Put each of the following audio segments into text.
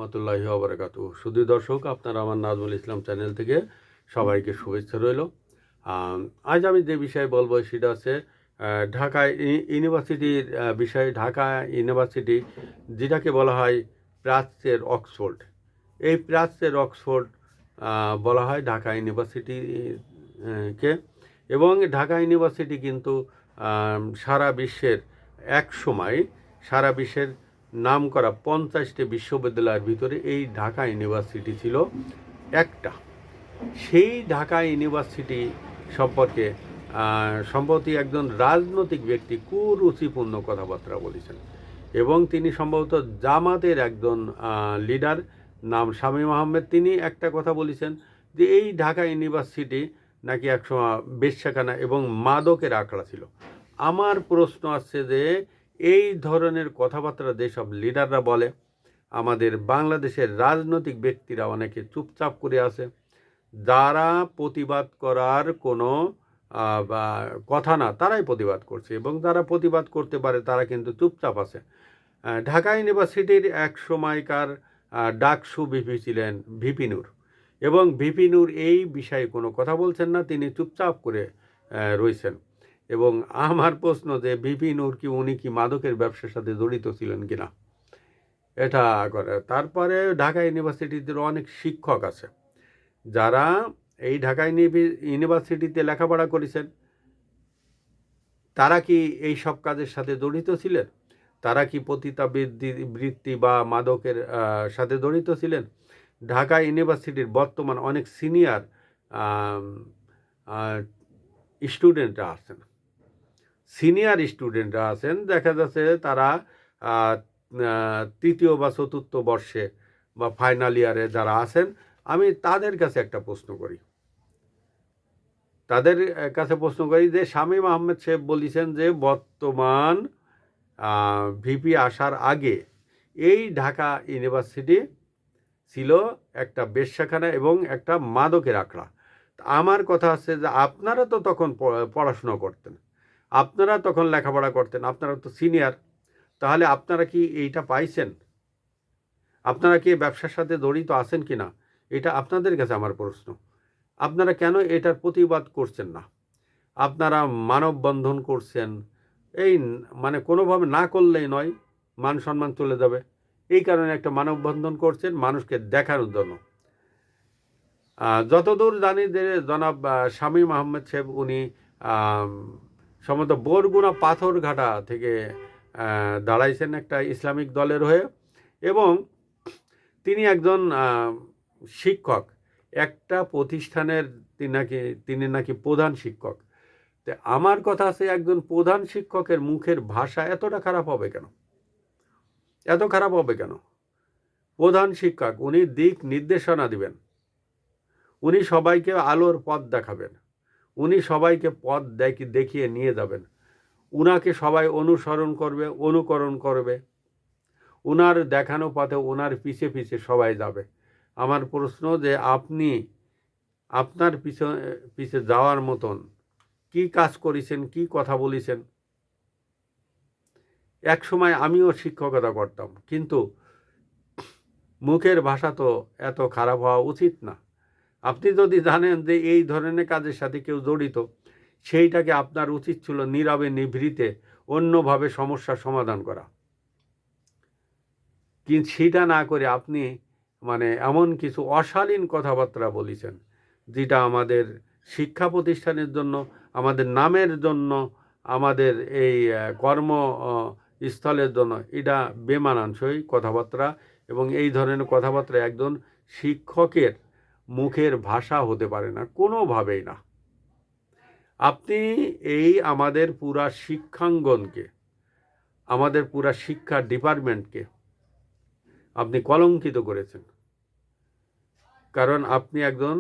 রহমতুল্লাহি ওয়া বারাকাতুহু। শুধু দর্শক, আপনারা আমার নাজমুল ইসলাম চ্যানেল থেকে সবাইকে শুভেচ্ছা রইল। আজ আমি যে বিষয়ে বলবো সেটা হচ্ছে ঢাকা ইউনিভার্সিটির বিষয়ে। ঢাকা ইউনিভার্সিটি যেটাকে বলা হয় প্রাচ্যের অক্সফোর্ড, এই প্রাচ্যের অক্সফোর্ড বলা হয় ঢাকা ইউনিভার্সিটিকে। এবং ঢাকা ইউনিভার্সিটি কিন্তু সারা বিশ্বের এক সময় সারা বিশ্বের নামকরা 50টি বিশ্ববিদ্যালয়ের ভিতরে এই ঢাকা ইউনিভার্সিটি ছিল একটা। সেই ঢাকা ইউনিভার্সিটি সম্পর্কে সম্প্রতি একজন রাজনৈতিক ব্যক্তি কুরুচিপূর্ণ কথাবার্তা বলেছেন, এবং তিনি সম্ভবত জামাতের একজন লিডার, নাম শামীম আহমেদ। তিনি একটা কথা বলেছেন যে এই ঢাকা ইউনিভার্সিটি নাকি একসময় বেশ্যাখানা এবং মাদকের আখড়া ছিল। আমার প্রশ্ন আসছে যে এই ধরনের কথাবার্তা যেসব লিডাররা বলে, আমাদের বাংলাদেশের রাজনৈতিক ব্যক্তিরা অনেকে চুপচাপ করে আছে। যারা প্রতিবাদ করার কোনো কথা না, তারাই প্রতিবাদ করছে, এবং যারা প্রতিবাদ করতে পারে তারা কিন্তু চুপচাপ আছে। ঢাকা ইউনিভার্সিটির এক সময়কার ডাকসু ভিপি ছিলেন ভিপি নূর, এবং ভিপি নূর এই বিষয়ে কোনো কথা বলছেন না, তিনি চুপচাপ করে রয়েছেন। এবং আমার প্রশ্ন যে ভিপি নূর উনি কি মাদকের ব্যবসার সাথে জড়িত ছিলেন কিনা এটা করে। তারপরে ঢাকা ইউনিভার্সিটিতে অনেক শিক্ষক আছে যারা এই ঢাকা ইউনিভার্সিটিতে লেখাপড়া করেছেন। তারা কি এই সব কাজের সাথে জড়িত ছিলেন? তারা কি পতিতাবৃত্তি বা মাদকের সাথে জড়িত ছিলেন? ঢাকা ইউনিভার্সিটির বর্তমান অনেক সিনিয়র স্টুডেন্টরা আছেন, দেখা যাচ্ছে তারা তৃতীয় বা চতুর্থ বর্ষে বা ফাইনাল ইয়ারে যারা আছেন, আমি তাদের কাছে একটা প্রশ্ন করি। যে শামীম আহমেদ সাহেব বলেছেন যে বর্তমান ভিপি আসার আগে এই ঢাকা ইউনিভার্সিটি ছিল একটা বেশ্যাখানা এবং একটা মাদকের আখড়া। আমার কথা হচ্ছে যে আপনারা তো তখন পড়াশোনা করতেন, আপনারা তখন লেখাপড়া করতেন, আপনারা তো সিনিয়র, তাহলে আপনারা কি এইটা পাইছেন? আপনারা কি ব্যবসার সাথে জড়িত আছেন কি না, এটা আপনাদের কাছে আমার প্রশ্ন। আপনারা কেন এটার প্রতিবাদ করছেন না? আপনারা মানববন্ধন করছেন, এই মানে কোনোভাবে না করলেই নয়, মান সম্মান চলে যাবে, এই কারণে একটা মানববন্ধন করছেন মানুষকে দেখানোর জন্য। যতদূর জানি যে জনাব শামীম আহমেদ সাহেব উনি সম্ভবত বরগুনা পাথরঘাটা থেকে দাঁড়াইছেন একটা ইসলামিক দলের হয়ে, এবং তিনি একজন শিক্ষক, একটা প্রতিষ্ঠানের তিনি নাকি প্রধান শিক্ষক। তো আমার কথা আছে, একজন প্রধান শিক্ষকের মুখের ভাষা এতটা খারাপ হবে কেন? এত খারাপ হবে কেন? প্রধান শিক্ষক, উনি দিক নির্দেশনা দিবেন, উনি সবাইকে আলোর পথ দেখাবেন, উনি সবাইকে পথ দেখিয়ে নিয়ে যাবেন, উনাকে সবাই অনুসরণ করবে, অনুকরণ করবে, উনার দেখানো পথে ওনার পিছে পিছে সবাই যাবে। আমার প্রশ্ন যে আপনি আপনার পিছে যাওয়ার মতন কি কাজ করেছেন, কি কথা বলেছেন? এক সময় আমিও শিক্ষকতা করতাম, কিন্তু মুখের ভাষা তো এত খারাপ হওয়া উচিত না। আপনি যদি জানেন যে এই ধরনের কাজের সাথে কেউ জড়িত, সেইটাকে আপনার উচিত ছিল নীরবে নিভৃতে অন্যভাবে সমস্যার সমাধান করা, কিন্তু সেটা না করে আপনি এমন কিছু অশালীন কথাবার্তা বলেছেন, যেটা আমাদের শিক্ষা প্রতিষ্ঠানের জন্য, আমাদের নামের জন্য, আমাদের এই কর্মস্থলের জন্য এটা বেমানানসই কথাবার্তা। এবং এই ধরনের কথাবার্তা একজন শিক্ষকের মুখের ভাষা হতে পারে না, কোনোভাবেই না। আপনি এই আমাদের পুরা শিক্ষাঙ্গনকে, আমাদের পুরা শিক্ষা ডিপার্টমেন্টকে আপনি কলঙ্কিত করেছেন, কারণ আপনি একজন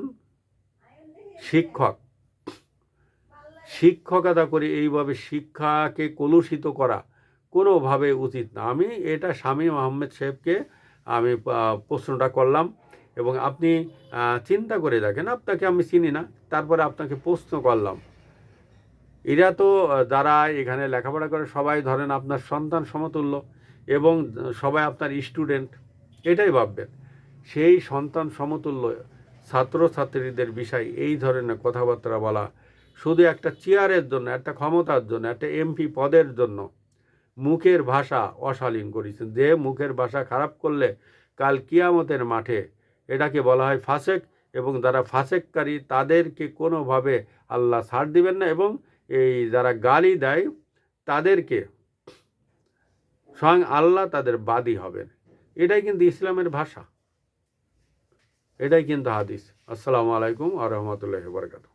শিক্ষকতা করে এইভাবে শিক্ষাকে কলুষিত করা কোনোভাবে উচিত না। আমি এটা শামীম আহমেদ সাহেবকে আমি প্রশ্নটা করলাম, এবং আপনি চিন্তা করে দেখেন, আপনাকে আমি চিনি না, তারপরে আপনাকে প্রশ্ন করলাম। এরা তো যারা এখানে লেখাপড়া করে সবাই ধরেন আপনার সন্তান সমতুল্য, এবং সবাই আপনার স্টুডেন্ট। এটাই ভাববেন। সেই সন্তান সমতুল্য ছাত্রছাত্রীদের বিষয় এই ধরনের কথাবার্তা বলা শুধু একটা চেয়ারের জন্য, একটা ক্ষমতার জন্য, একটা এমপি পদের জন্য মুখের ভাষা অশালীন করেছেন। যে মুখের ভাষা খারাপ করলে কাল কিয়ামতের মাঠে এটাকে বলা হয় ফাসেক, এবং যারা ফাসেককারী তাদেরকে কোনোভাবে আল্লাহ ছাড় দিবেন না, এবং এই যারা গালি দেয় তাদেরকে স্বয়ং আল্লাহ তাদের বাদী হবেন। এটাই কিন্তু ইসলামের ভাষা, এটাই কিন্তু হাদিস। আসসালামু আলাইকুম ওয়া রাহমাতুল্লাহি ওয়া বারাকাতুহু।